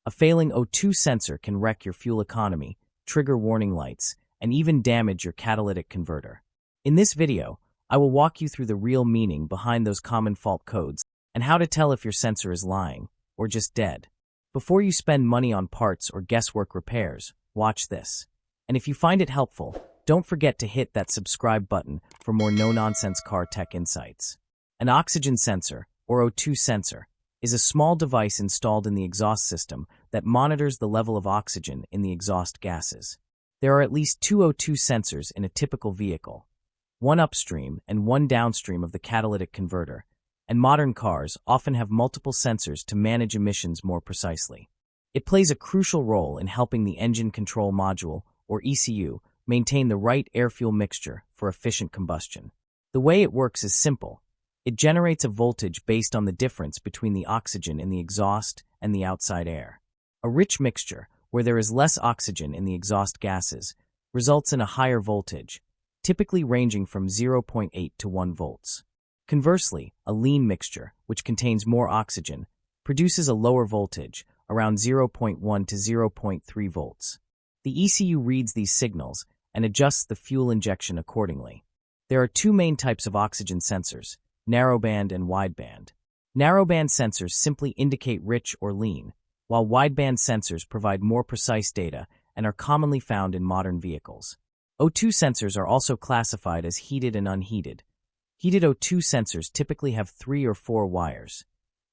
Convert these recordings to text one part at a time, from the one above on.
A failing O2 sensor can wreck your fuel economy, trigger warning lights, and even damage your catalytic converter. In this video, I will walk you through the real meaning behind those common fault codes and how to tell if your sensor is lying or just dead. Before you spend money on parts or guesswork repairs, watch this. And if you find it helpful, don't forget to hit that subscribe button for more no-nonsense car tech insights. An oxygen sensor, or O2 sensor, is a small device installed in the exhaust system that monitors the level of oxygen in the exhaust gases. There are at least two O2 sensors in a typical vehicle, one upstream and one downstream of the catalytic converter, and modern cars often have multiple sensors to manage emissions more precisely. It plays a crucial role in helping the engine control module, or ECU, maintain the right air-fuel mixture for efficient combustion. The way it works is simple. It generates a voltage based on the difference between the oxygen in the exhaust and the outside air. A rich mixture, where there is less oxygen in the exhaust gases, results in a higher voltage, typically ranging from 0.8 to 1 volts. Conversely, a lean mixture, which contains more oxygen, produces a lower voltage, around 0.1 to 0.3 volts. The ECU reads these signals and adjusts the fuel injection accordingly. There are two main types of oxygen sensors, narrowband and wideband. Narrowband sensors simply indicate rich or lean, while wideband sensors provide more precise data and are commonly found in modern vehicles. O2 sensors are also classified as heated and unheated. Heated O2 sensors typically have 3 or 4 wires,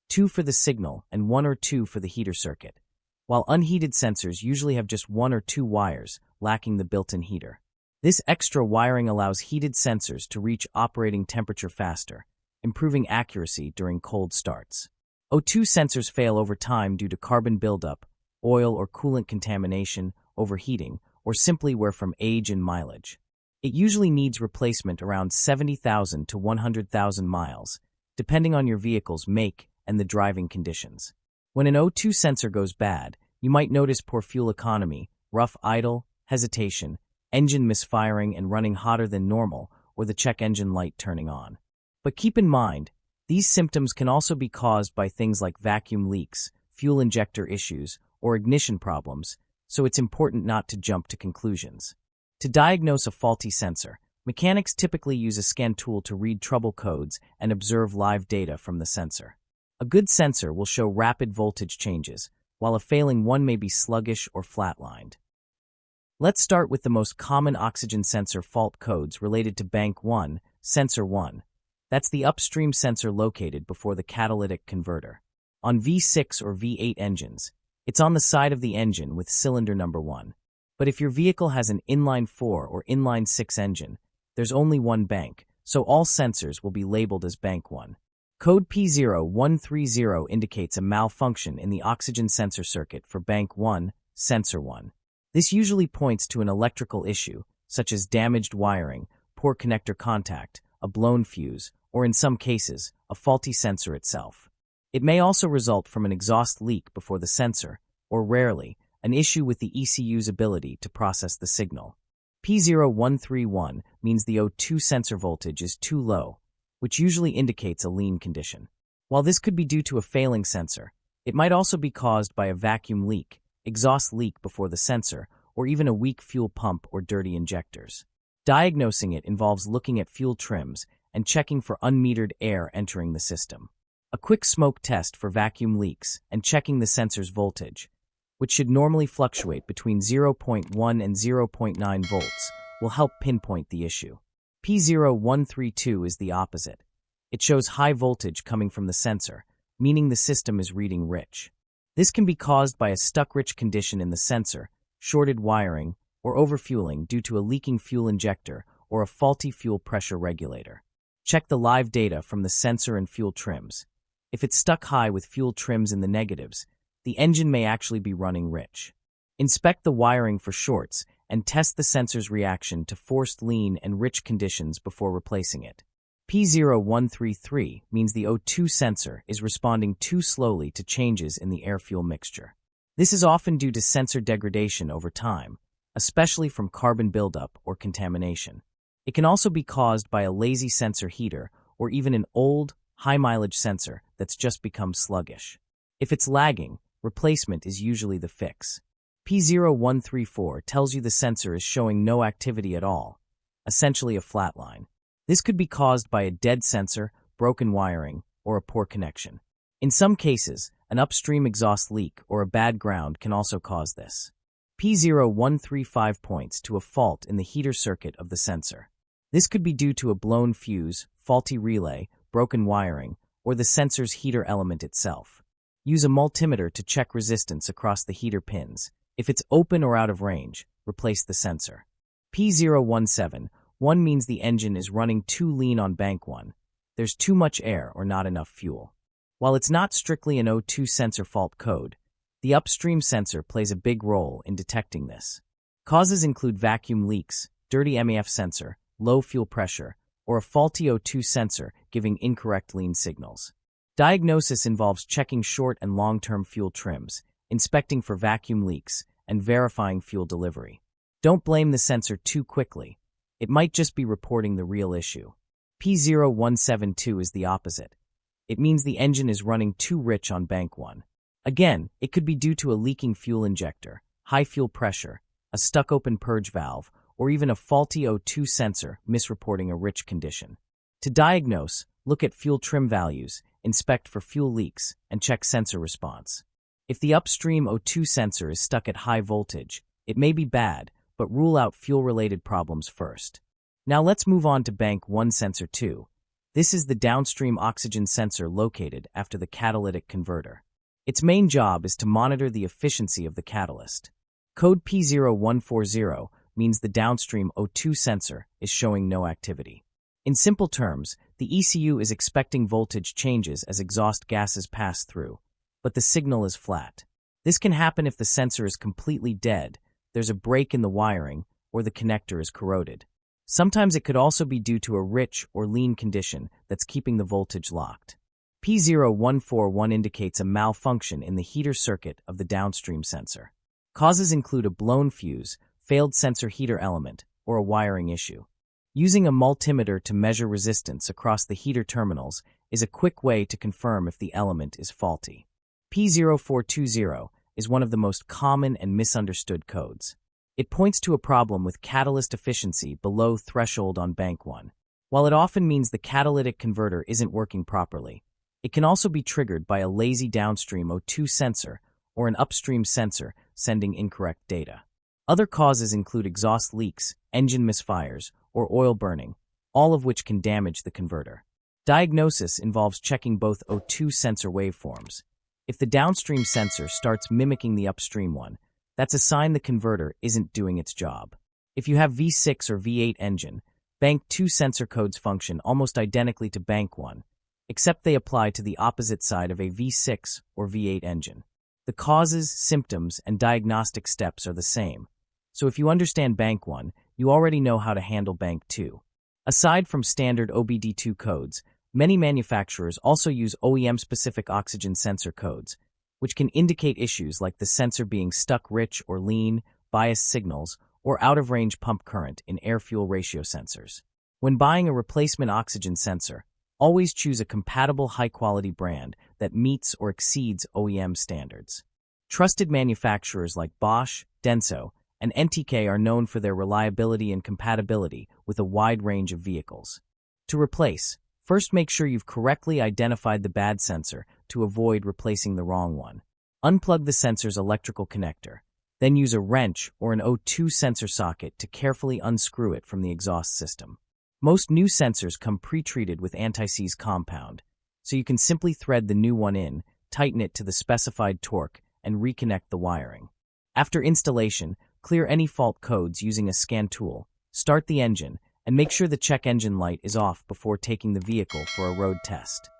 2 for the signal and 1 or 2 for the heater circuit, while unheated sensors usually have just 1 or 2 wires, lacking the built-in heater. This extra wiring allows heated sensors to reach operating temperature faster, improving accuracy during cold starts. O2 sensors fail over time due to carbon buildup, oil or coolant contamination, overheating, or simply wear from age and mileage. It usually needs replacement around 70,000 to 100,000 miles, depending on your vehicle's make and the driving conditions. When an O2 sensor goes bad, you might notice poor fuel economy, rough idle, hesitation, engine misfiring and running hotter than normal, or the check engine light turning on. But keep in mind, these symptoms can also be caused by things like vacuum leaks, fuel injector issues, or ignition problems, so it's important not to jump to conclusions. To diagnose a faulty sensor, mechanics typically use a scan tool to read trouble codes and observe live data from the sensor. A good sensor will show rapid voltage changes, while a failing one may be sluggish or flatlined. Let's start with the most common oxygen sensor fault codes related to Bank 1, Sensor 1. That's the upstream sensor located before the catalytic converter. On V6 or V8 engines, it's on the side of the engine with cylinder number 1. But if your vehicle has an inline-4 or inline-6 engine, there's only one bank, so all sensors will be labeled as Bank 1. Code P0130 indicates a malfunction in the oxygen sensor circuit for Bank 1, Sensor 1. This usually points to an electrical issue, such as damaged wiring, poor connector contact, a blown fuse, or in some cases, a faulty sensor itself. It may also result from an exhaust leak before the sensor, or rarely, an issue with the ECU's ability to process the signal. P0131 means the O2 sensor voltage is too low, which usually indicates a lean condition. While this could be due to a failing sensor, it might also be caused by a vacuum leak, exhaust leak before the sensor, or even a weak fuel pump or dirty injectors. Diagnosing it involves looking at fuel trims and checking for unmetered air entering the system. A quick smoke test for vacuum leaks and checking the sensor's voltage, which should normally fluctuate between 0.1 and 0.9 volts, will help pinpoint the issue. P0132 is the opposite. It shows high voltage coming from the sensor, meaning the system is reading rich. This can be caused by a stuck-rich condition in the sensor, shorted wiring, or overfueling due to a leaking fuel injector or a faulty fuel pressure regulator. Check the live data from the sensor and fuel trims. If it's stuck high with fuel trims in the negatives, the engine may actually be running rich. Inspect the wiring for shorts and test the sensor's reaction to forced lean and rich conditions before replacing it. P0133 means the O2 sensor is responding too slowly to changes in the air-fuel mixture. This is often due to sensor degradation over time, especially from carbon buildup or contamination. It can also be caused by a lazy sensor heater or even an old, high-mileage sensor that's just become sluggish. If it's lagging, replacement is usually the fix. P0134 tells you the sensor is showing no activity at all, essentially a flat line. This could be caused by a dead sensor, broken wiring, or a poor connection. In some cases, an upstream exhaust leak or a bad ground can also cause this. P0135 points to a fault in the heater circuit of the sensor. This could be due to a blown fuse, faulty relay, broken wiring, or the sensor's heater element itself. Use a multimeter to check resistance across the heater pins. If it's open or out of range, replace the sensor. P0171 means the engine is running too lean on bank 1. There's too much air or not enough fuel. While it's not strictly an O2 sensor fault code, the upstream sensor plays a big role in detecting this. Causes include vacuum leaks, dirty MEF sensor, low fuel pressure, or a faulty O2 sensor giving incorrect lean signals. Diagnosis involves checking short and long-term fuel trims, inspecting for vacuum leaks, and verifying fuel delivery. Don't blame the sensor too quickly. It might just be reporting the real issue. P0172 is the opposite. It means the engine is running too rich on bank 1. Again, it could be due to a leaking fuel injector, high fuel pressure, a stuck-open purge valve, or even a faulty O2 sensor misreporting a rich condition. To diagnose, look at fuel trim values, inspect for fuel leaks, and check sensor response. If the upstream O2 sensor is stuck at high voltage, it may be bad, but rule out fuel-related problems first. Now let's move on to bank 1 sensor 2. This is the downstream oxygen sensor located after the catalytic converter. Its main job is to monitor the efficiency of the catalyst. Code P0140 means the downstream O2 sensor is showing no activity. In simple terms, the ECU is expecting voltage changes as exhaust gases pass through, but the signal is flat. This can happen if the sensor is completely dead, there's a break in the wiring, or the connector is corroded. Sometimes it could also be due to a rich or lean condition that's keeping the voltage locked. P0141 indicates a malfunction in the heater circuit of the downstream sensor. Causes include a blown fuse, failed sensor heater element, or a wiring issue. Using a multimeter to measure resistance across the heater terminals is a quick way to confirm if the element is faulty. P0420 is one of the most common and misunderstood codes. It points to a problem with catalyst efficiency below threshold on bank 1. While it often means the catalytic converter isn't working properly, it can also be triggered by a lazy downstream O2 sensor or an upstream sensor sending incorrect data. Other causes include exhaust leaks, engine misfires, or oil burning, all of which can damage the converter. Diagnosis involves checking both O2 sensor waveforms. If the downstream sensor starts mimicking the upstream one, that's a sign the converter isn't doing its job. If you have V6 or V8 engine, bank 2 sensor codes function almost identically to bank 1, except they apply to the opposite side of a V6 or V8 engine. The causes, symptoms, and diagnostic steps are the same. So if you understand bank 1, you already know how to handle bank 2. Aside from standard OBD2 codes, many manufacturers also use OEM-specific oxygen sensor codes, which can indicate issues like the sensor being stuck rich or lean, biased signals, or out-of-range pump current in air-fuel ratio sensors. When buying a replacement oxygen sensor, always choose a compatible high-quality brand that meets or exceeds OEM standards. Trusted manufacturers like Bosch, Denso, and NTK are known for their reliability and compatibility with a wide range of vehicles. To replace, first make sure you've correctly identified the bad sensor to avoid replacing the wrong one. Unplug the sensor's electrical connector, then use a wrench or an O2 sensor socket to carefully unscrew it from the exhaust system. Most new sensors come pre-treated with anti-seize compound, so you can simply thread the new one in, tighten it to the specified torque, and reconnect the wiring. After installation, clear any fault codes using a scan tool, start the engine, and make sure the check engine light is off before taking the vehicle for a road test.